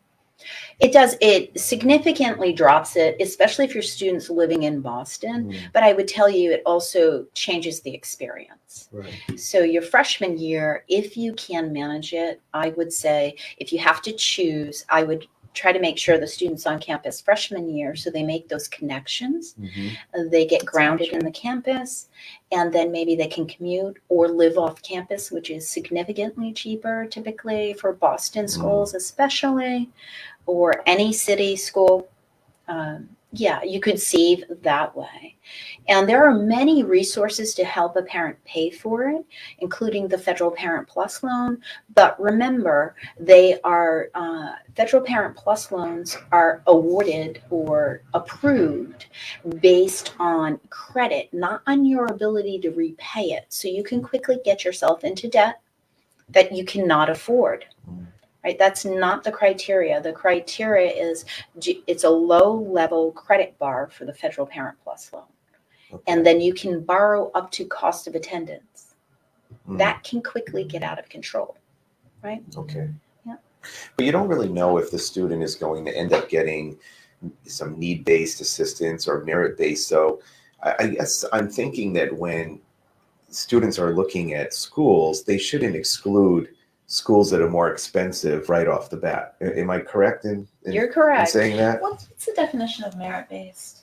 It does. It significantly drops it, especially if your student's living in Boston. But I would tell you it also changes the experience. Right. So your freshman year, if you can manage it, I would say if you have to choose, I would try to make sure the students on campus freshman year, so they make those connections. They get grounded in the campus, and then maybe they can commute or live off campus, which is significantly cheaper typically for Boston schools especially, or any city school. Yeah, you could save that way. And there are many resources to help a parent pay for it, including the Federal Parent Plus loan. But remember, they are Federal Parent Plus loans are awarded or approved based on credit, not on your ability to repay it. So you can quickly get yourself into debt that you cannot afford. Right? That's not the criteria. The criteria is it's a low level credit bar for the Federal Parent Plus loan. Okay. And then you can borrow up to cost of attendance. Mm. That can quickly get out of control, right? Okay. Yeah. But you don't really know if the student is going to end up getting some need-based assistance or merit-based. So I guess I'm thinking that when students are looking at schools, they shouldn't exclude schools that are more expensive right off the bat. Am I correct in You're correct. saying that? What's the definition of merit-based?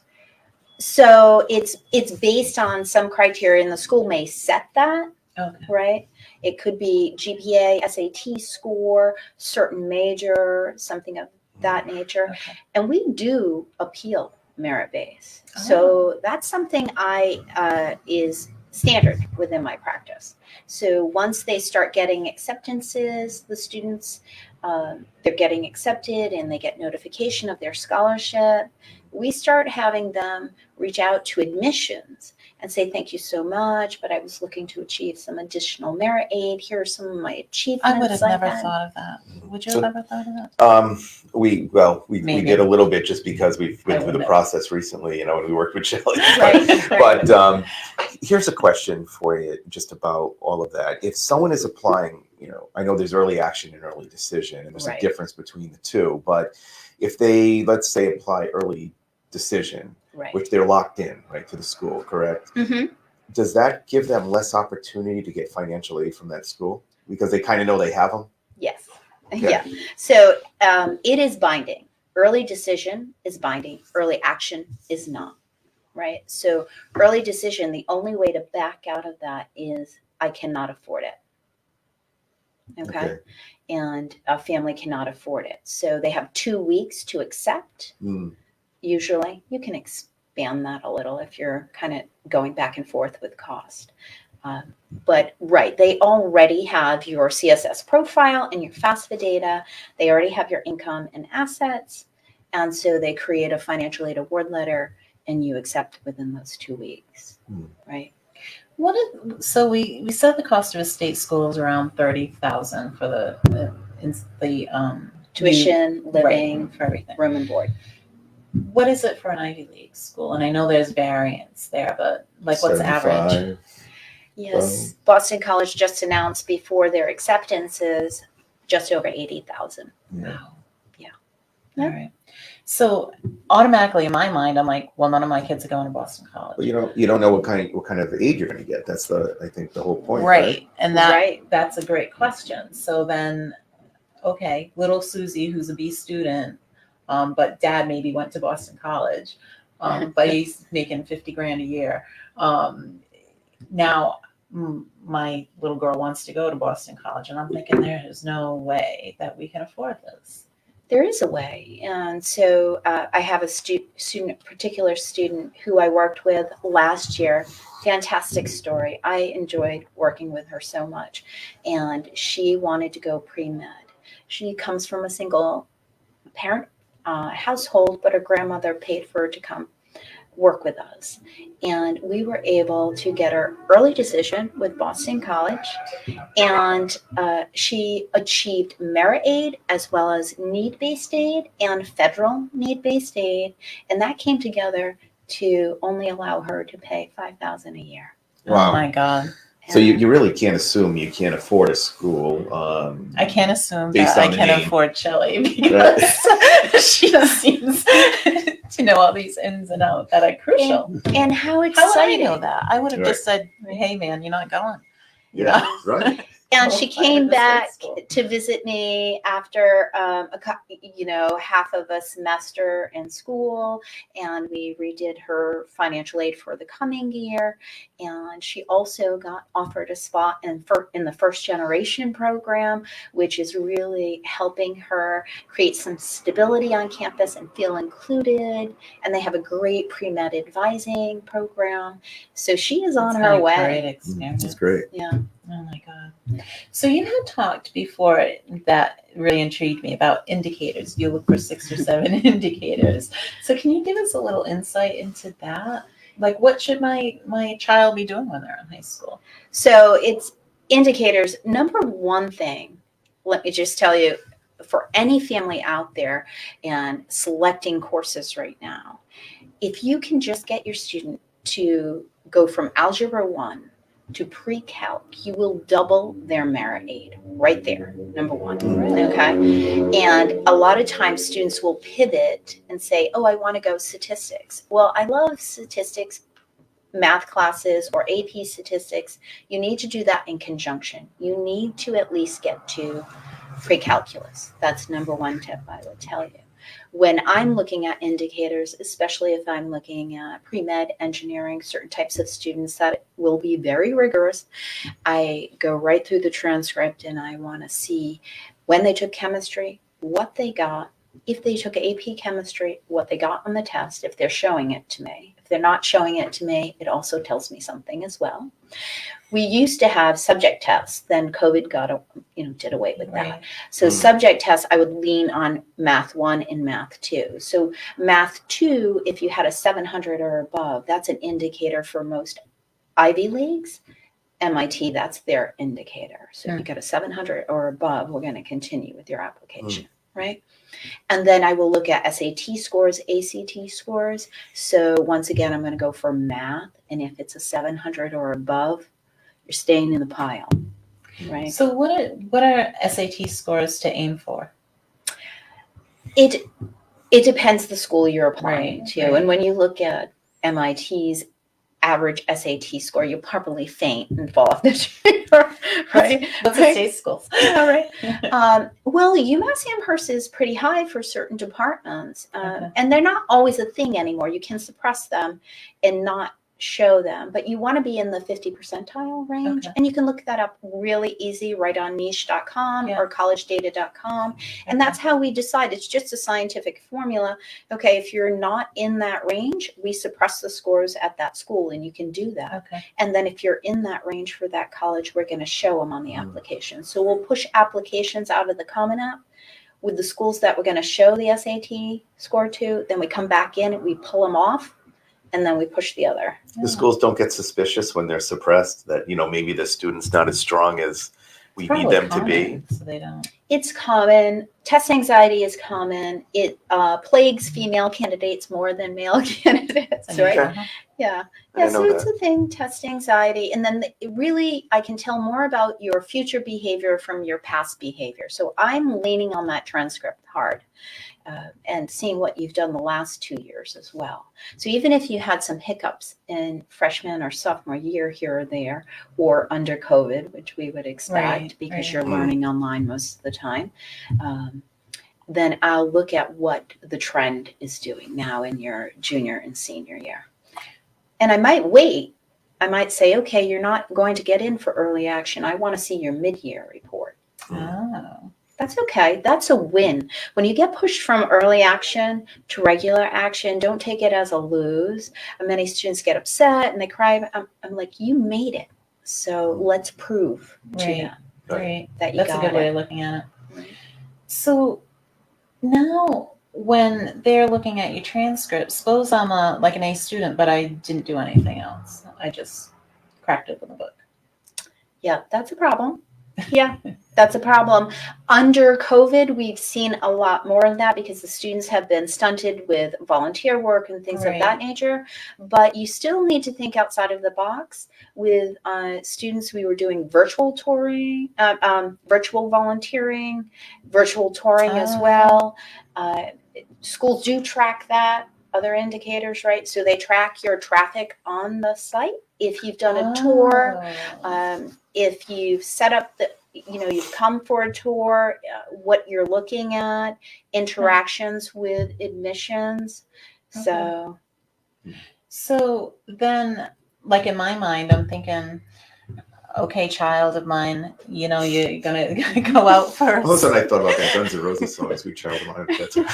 So it's based on some criteria, and the school may set that, Okay. right? It could be GPA, SAT score, certain major, something of that nature. Okay. And we do appeal merit-based. So that's something is standard within my practice. So once they start getting acceptances, the students, they're getting accepted and they get notification of their scholarship, we start having them reach out to admissions and say, thank you so much, but I was looking to achieve some additional merit aid. Here are some of my achievements. I would have like never that. thought of that. Would you have ever thought of that? We Maybe. did a little bit just because we've been I through the wouldn't. process recently, when we worked with Shelley. Right. But here's a question for you just about all of that. If someone is applying, I know there's early action and early decision, and there's Right. a difference between the two. But if they, let's say, apply early decision, Right. which they're locked in, right, to the school, correct? Mm-hmm. Does that give them less opportunity to get financial aid from that school because they kind of know they have them? Yes. Okay. Yeah. So it is binding. Early decision is binding. Early action is not. Right. So early decision, the only way to back out of that is I cannot afford it. Okay. And a family cannot afford it. So they have 2 weeks to accept. Mm. Usually you can expand that a little if you're kind of going back and forth with cost. But right, they already have your CSS profile and your FAFSA data. They already have your income and assets. And so they create a financial aid award letter and you accept within those 2 weeks, right? So we said the cost of a state school is around $30,000 for the Tuition, living, right, for everything. room and board. What is it for an Ivy League school? And I know there's variance there, but what's the average? 75. Yes, Boston College just announced before their acceptances just over 80,000. Yeah. Wow. Yeah. All right. So automatically in my mind, I'm like, well, none of my kids are going to Boston College. But you don't know what kind of aid you're going to get. That's I think the whole point. Right. And Right. that's a great question. So then, okay, little Susie, who's a B student, but dad maybe went to Boston College, but he's making $50,000 a year. Now my little girl wants to go to Boston College, and I'm thinking there is no way that we can afford this. There is a way. And so I have a particular student who I worked with last year. Fantastic story. I enjoyed working with her so much. And she wanted to go pre-med. She comes from a single parent household, but her grandmother paid for her to come work with us. And we were able to get her early decision with Boston College. And she achieved merit aid as well as need-based aid and federal need-based aid. And that came together to only allow her to pay $5,000 a year. Wow. Oh my God. So you really can't assume you can't afford a school. I can't assume Based that I on the can name. afford Shelley because she seems to know all these ins and outs that are crucial. And how How would I exciting. know that? I would have Right. just said, hey man, you're not going. You Yeah, know? right. And she came Outside of the back state school. to visit me after, half of a semester in school, and we redid her financial aid for the coming year. And she also got offered a spot in the first generation program, which is really helping her create some stability on campus and feel included. And they have a great pre-med advising program. So she is on It's her been a way. Great experience. That's great. Yeah. Oh my God. So you had talked before that really intrigued me about indicators. You look for 6 or 7 indicators. So can you give us a little insight into that? Like what should my child be doing when they're in high school? So it's indicators. Number one thing, let me just tell you, for any family out there and selecting courses right now, if you can just get your student to go from Algebra 1 to pre-calc, you will double their merit aid right there, number one. Okay. And a lot of times students will pivot and say, oh, I want to go statistics. Well, I love statistics, math classes, or AP statistics. You need to do that in conjunction. You need to at least get to pre-calculus. That's number one tip I would tell you. When I'm looking at indicators, especially if I'm looking at pre-med engineering, certain types of students that will be very rigorous, I go right through the transcript and I want to see when they took chemistry, what they got, if they took AP chemistry, what they got on the test, if they're showing it to me. If they're not showing it to me, it also tells me something as well. We used to have subject tests, then COVID did away with that. Right. So subject tests, I would lean on Math 1 and Math 2. So Math 2, if you had a 700 or above, that's an indicator for most Ivy Leagues. MIT, that's their indicator. So if you got a 700 or above, we're going to continue with your application, right? And then I will look at SAT scores, ACT scores. So once again, I'm going to go for math. And if it's a 700 or above, you're staying in the pile, right? So what are SAT scores to aim for? It depends the school you're applying to. Right. And when you look at MIT's average SAT score, you'll probably faint and fall off the chair, right? What's the state schools? All right. Well, UMass Amherst is pretty high for certain departments, and they're not always a thing anymore. You can suppress them and not show them, but you want to be in the 50 percentile range. And you can look that up really easy right on niche.com or collegedata.com. And that's how we decide. It's just a scientific formula. Okay, if you're not in that range, we suppress the scores at that school, and you can do that. And then if you're in that range for that college, we're going to show them on the application. So we'll push applications out of the Common App with the schools that we're going to show the SAT score to. Then we come back in and we pull them off, and then we push the other. The schools don't get suspicious when they're suppressed that, maybe the student's not as strong as we need them to be. So they don't. It's common. Test anxiety is common. It plagues female candidates more than male candidates, right? Yeah. So it's a thing, test anxiety. And then I can tell more about your future behavior from your past behavior. So I'm leaning on that transcript hard. And seeing what you've done the last 2 years as well. So even if you had some hiccups in freshman or sophomore year here or there, or under COVID, which we would expect because you're learning online most of the time, then I'll look at what the trend is doing now in your junior and senior year. And I might wait. I might say, okay, you're not going to get in for early action. I want to see your mid-year report. Oh. That's okay. That's a win. When you get pushed from early action to regular action, don't take it as a lose. Many students get upset and they cry. I'm like, you made it. So let's prove to them that you That's got a good way it. of looking at it. So now when they're looking at your transcript, suppose I'm an A student, but I didn't do anything else. I just cracked open the book. Yeah, that's a problem. Yeah, that's a problem. Under COVID, we've seen a lot more of that because the students have been stunted with volunteer work and things of that nature. But you still need to think outside of the box. With students, we were doing virtual touring, virtual volunteering, virtual touring as well. Schools do track that, other indicators, right? So they track your traffic on the site. If you've done a tour, if you've set up you've come for a tour, what you're looking at, interactions with admissions. So then, like in my mind, I'm thinking, okay, child of mine, you're gonna go out first. All of a sudden, I thought about that Guns N' Roses song, "Sweet Child of Mine." That's it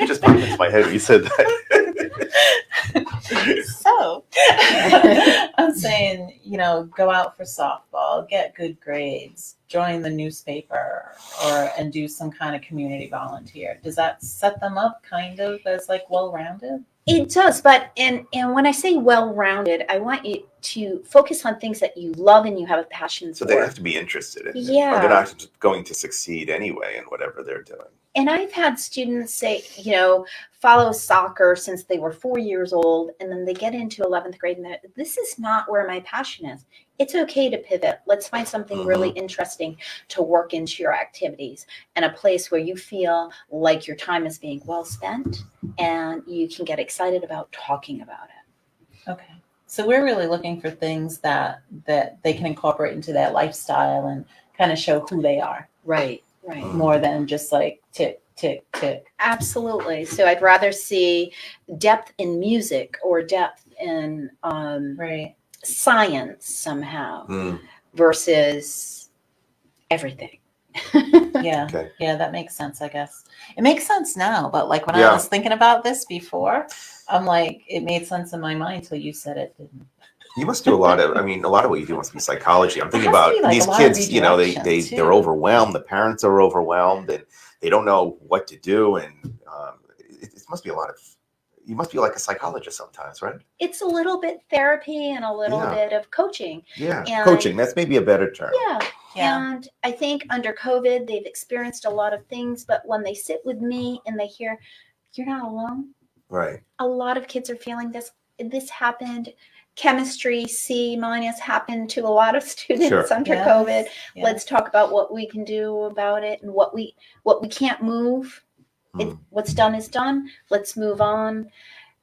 just popped into my head when you said that. So I'm saying, go out for softball, get good grades, join the newspaper, and do some kind of community volunteer. Does that set them up kind of as like well-rounded? It does, but and when I say well-rounded, I want you to focus on things that you love and you have a passion for. So they have to be interested in it. Yeah. Or they're not going to succeed anyway in whatever they're doing. And I've had students say, follow soccer since they were 4 years old, and then they get into 11th grade and this is not where my passion is. It's okay to pivot. Let's find something really interesting to work into your activities and a place where you feel like your time is being well spent and you can get excited about talking about it. Okay. So we're really looking for things that they can incorporate into their lifestyle and kind of show who they are. Right. More than just like tick, tick, tick. Absolutely. So I'd rather see depth in music or depth in science somehow versus everything. Yeah. Okay. Yeah, that makes sense, I guess. It makes sense now, but like when I was thinking about this before, I'm like, it made sense in my mind till you said it didn't. You must do a lot of what you do must be psychology. I'm thinking about these kids, they're overwhelmed. The parents are overwhelmed and they don't know what to do. And it must be you must be like a psychologist sometimes, right? It's a little bit therapy and a little bit of coaching. Yeah, coaching. That's maybe a better term. Yeah. And I think under COVID, they've experienced a lot of things. But when they sit with me and they hear, you're not alone. Right. A lot of kids are feeling this. This happened. Chemistry C- happened to a lot of students under COVID. Yes. Let's talk about what we can do about it and what we can't move. What's done is done. Let's move on.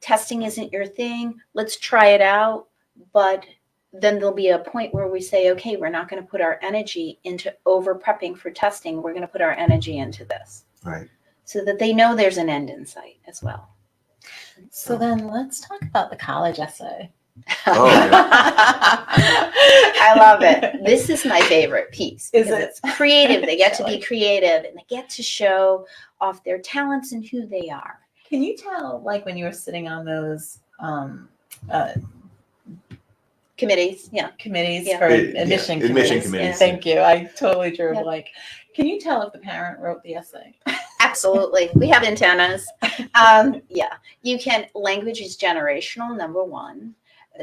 Testing isn't your thing. Let's try it out. But then there'll be a point where we say, okay, we're not going to put our energy into over prepping for testing. We're going to put our energy into this. Right. So that they know there's an end in sight as well. So then let's talk about the college essay. Oh, yeah. I love it. This is my favorite piece. It's creative. They get to be creative and they get to show off their talents and who they are. Can you tell, like when you were sitting on those committees for admission committees. Thank you. I totally drew a blank. Can you tell if the parent wrote the essay? Absolutely. We have antennas. You can. Language is generational, number one.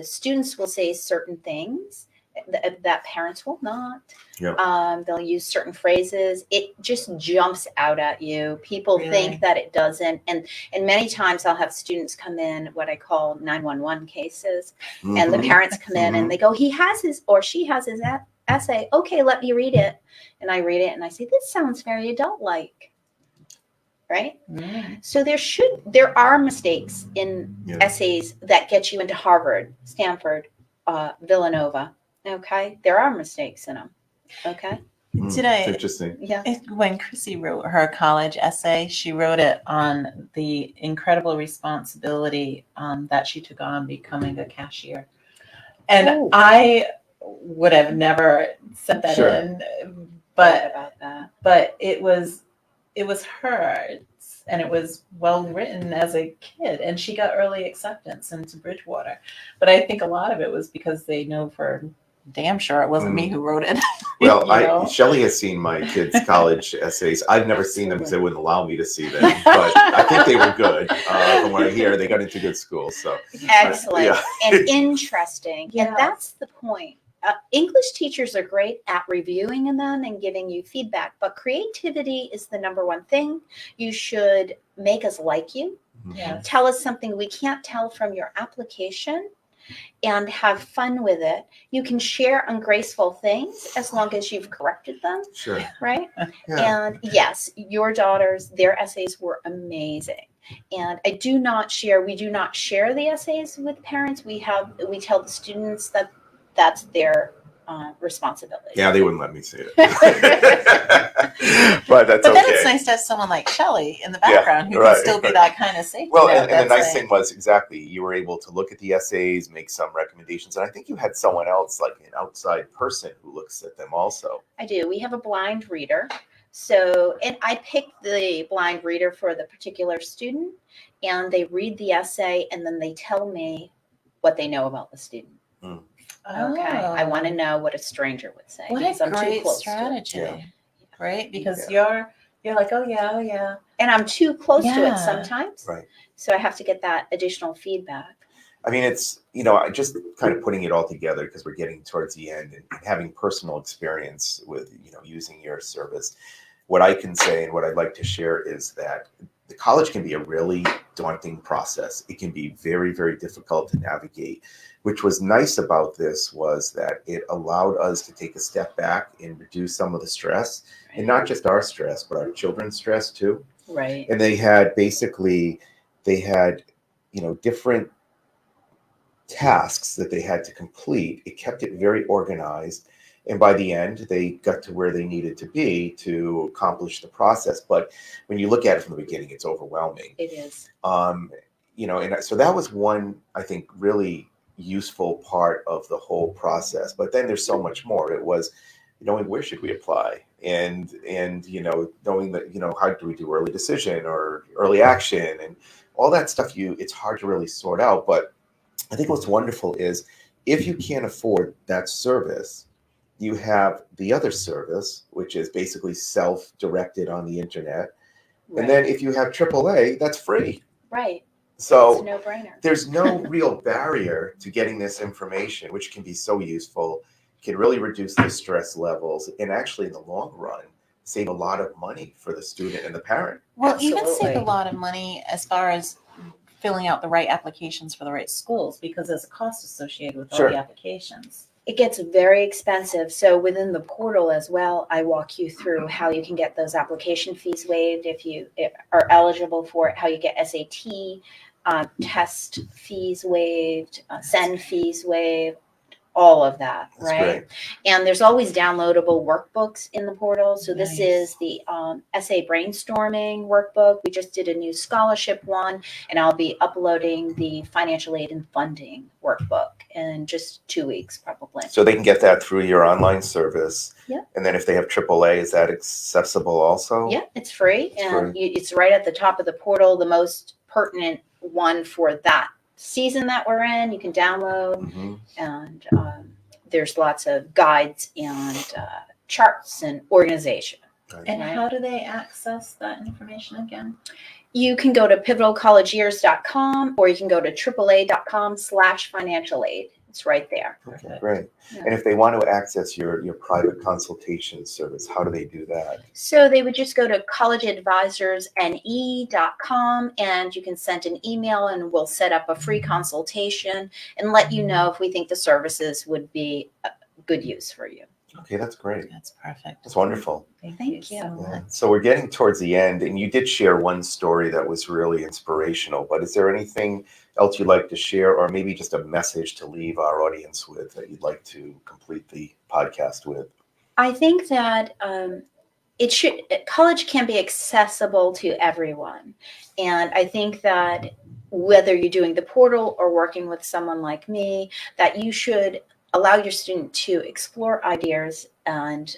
Students will say certain things that parents will not. Yep. They'll use certain phrases. It just jumps out at you. People think that it doesn't. And many times I'll have students come in, what I call 911 cases. And the parents come in and they go, he has his or she has his essay. Okay, let me read it. And I read it and I say, this sounds very adult-like. Right? So there are mistakes in essays that get you into Harvard, Stanford, Villanova. Okay? There are mistakes in them. Okay? Interesting. Yeah. When Chrissy wrote her college essay, she wrote it on the incredible responsibility that she took on becoming a cashier. And I would have never said that in, but it was hers and it was well written as a kid and she got early acceptance into Bridgewater. But I think a lot of it was because they know for damn sure it wasn't me who wrote it. Well, Shelley has seen my kids' college essays. I've never seen them because they wouldn't allow me to see them, but I think they were good. From what I hear, they got into good schools. So excellent and interesting. Yeah, and that's the point. English teachers are great at reviewing them and giving you feedback, but creativity is the number one thing. You should make us like you. Yes. Tell us something we can't tell from your application and have fun with it. You can share ungraceful things as long as you've corrected them. Sure. Right? Yeah. And yes, your daughters, their essays were amazing. And we do not share the essays with parents. We tell the students that that's their responsibility. Yeah, they wouldn't let me say it. But that's But okay. then it's nice to have someone like Shelley in the background who right, can still be right. that kind of safety Well, net. and the nice That's thing was exactly you were able to look at the essays, make some recommendations, and I think you had someone else, like an outside person, who looks at them also. I do. We have a blind reader. So, and I pick the blind reader for the particular student, and they read the essay and then they tell me what they know about the student. Mm. Okay. I want to know what a stranger would say. What because a I'm too great close strategy. Yeah. Right? Because you're like, oh yeah. And I'm too close to Yeah. it sometimes. Right. So I have to get that additional feedback. I mean, it's, I just kind of putting it all together because we're getting towards the end and having personal experience with, using your service. What I can say and what I'd like to share is that the college can be a really daunting process. It can be very, very difficult to navigate. Which was nice about this was that it allowed us to take a step back and reduce some of the stress, and not just our stress, but our children's stress too. Right. And they had different tasks that they had to complete. It kept it very organized. And by the end, they got to where they needed to be to accomplish the process. But when you look at it from the beginning, it's overwhelming. It is. And so that was one, I think, really useful part of the whole process. But then there's so much more. It was knowing where should we apply and knowing that, how do we do early decision or early action and all that stuff. It's hard to really sort out. But I think what's wonderful is if you can't afford that service, you have the other service, which is basically self-directed on the internet. Right. And then if you have AAA, that's free. Right. So it's a no-brainer. There's no real barrier to getting this information, which can be so useful, can really reduce the stress levels, and actually in the long run, save a lot of money for the student and the parent. Well, even Absolutely. save a lot of money as far as filling out the right applications for the right schools, because there's a cost associated with all Sure. the applications. It gets very expensive. So within the portal as well, I walk you through how you can get those application fees waived if you are eligible for it, how you get SAT test fees waived, send fees waived, all of that, That's right? great. And there's always downloadable workbooks in the portal. So this Nice. is the essay brainstorming workbook. We just did a new scholarship one, and I'll be uploading the financial aid and funding workbook in just 2 weeks, probably. So they can get that through your online service. Yeah. And then if they have AAA, is that accessible also? Yeah, it's free, and it's right at the top of the portal, the most pertinent one for that season that we're in. You can download, Mm-hmm. and there's lots of guides and charts and organization. And Right. how do they access that information again? You can go to pivotalcollegeyears.com, or you can go to AAA.com/financial aid. It's right there. Okay, great. Yeah. And if they want to access your private consultation service, how do they do that? So they would just go to collegeadvisorsne.com, and you can send an email, and we'll set up a free consultation and let you know if we think the services would be a good use for you. Okay, that's great. That's perfect. That's wonderful. Thank you you. so Yeah. much. So we're getting towards the end, and you did share one story that was really inspirational, but is there anything else you'd like to share, or maybe just a message to leave our audience with that you'd like to complete the podcast with? I think that college can be accessible to everyone. And I think that whether you're doing the portal or working with someone like me, that you should allow your student to explore ideas and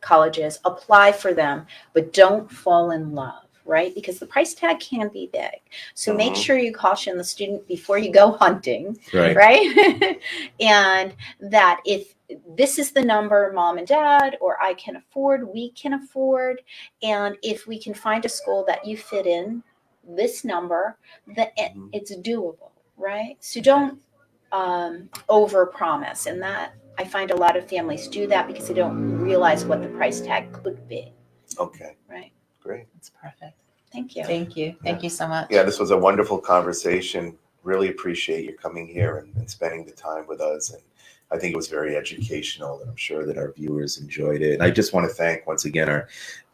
colleges, apply for them, but don't fall in love, right? Because the price tag can be big. So make sure you caution the student before you go hunting, right? And that if this is the number mom and dad, or I can afford, we can afford, and if we can find a school that you fit in this number, that it's doable, right? So don't overpromise, and that I find a lot of families do that because they don't realize what the price tag could be. Okay, right? Great. That's perfect. Thank you. Thank you. Thank you so much. Yeah, this was a wonderful conversation. Really appreciate you coming here and spending the time with us. And I think it was very educational, and I'm sure that our viewers enjoyed it. And I just want to thank once again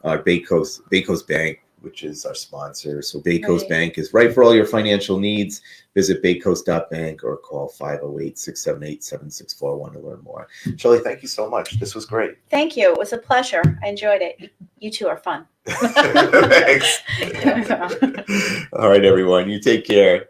our Bay Coast Bank which is our sponsor. So Bay Coast Right. Bank is right for all your financial needs. Visit baycoast.bank or call 508-678-7641 to learn more. Shelley, thank you so much. This was great. Thank you. It was a pleasure. I enjoyed it. You two are fun. Thanks. All right, everyone. You take care.